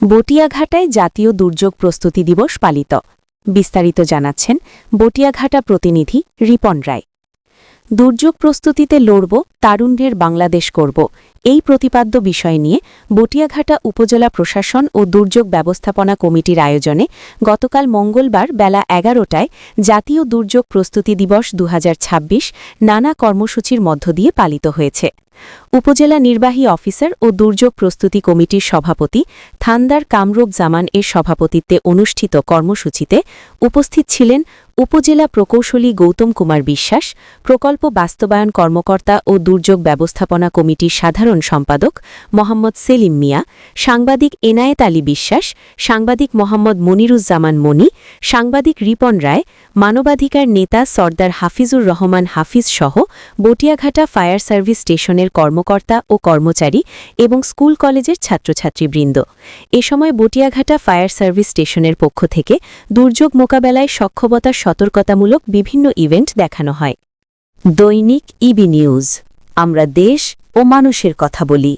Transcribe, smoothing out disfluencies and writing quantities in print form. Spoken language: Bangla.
বটিয়াঘাটায় জাতীয় দুর্যোগ প্রস্তুতি দিবস পালিত। বিস্তারিত জানাচ্ছেন বটিয়াঘাটা প্রতিনিধি রিপন রায়। দুর্যোগ প্রস্তুতিতে লড়ব, তারুণ্যের বাংলাদেশ করব, এই প্রতিপাদ্য বিষয় নিয়ে বটিয়াঘাটা উপজেলা প্রশাসন ও দুর্যোগ ব্যবস্থাপনা কমিটির আয়োজনে গতকাল মঙ্গলবার বেলা ১১টায় জাতীয় দুর্যোগ প্রস্তুতি দিবস ২০২৬ নানা কর্মসূচির মধ্য দিয়ে পালিত হয়েছে। উপজেলা নির্বাহী অফিসার ও দুর্যোগ প্রস্তুতি কমিটির সভাপতি থান্দার কামরুক জামান এর সভাপতিত্বে অনুষ্ঠিত কর্মসূচিতে উপস্থিত ছিলেন উপজেলা প্রকৌশলী গৌতম কুমার বিশ্বাস, প্রকল্প বাস্তবায়ন কর্মকর্তা ও দুর্যোগ ব্যবস্থাপনা কমিটির সাধারণ সম্পাদক মোহাম্মদ সেলিম মিয়া, সাংবাদিক এনায়েত আলী বিশ্বাস, সাংবাদিক মোহাম্মদ মনিরুজ্জামান মনি, সাংবাদিক রিপন রায়, মানবাধিকার নেতা সর্দার হাফিজুর রহমান হাফিজ সহ বটিয়াঘাটা ফায়ার সার্ভিস স্টেশনের কর্মকর্তা ও কর্মচারী এবং স্কুল কলেজের ছাত্রছাত্রীবৃন্দ। এ সময় বটিয়াঘাটা ফায়ার সার্ভিস স্টেশনের পক্ষ থেকে দুর্যোগ মোকাবেলায় সক্ষমতা সতর্কতামূলক বিভিন্ন ইভেন্ট দেখানো হয়। দৈনিক ইবি নিউজ, আমরা দেশ ও মানুষের কথা বলি।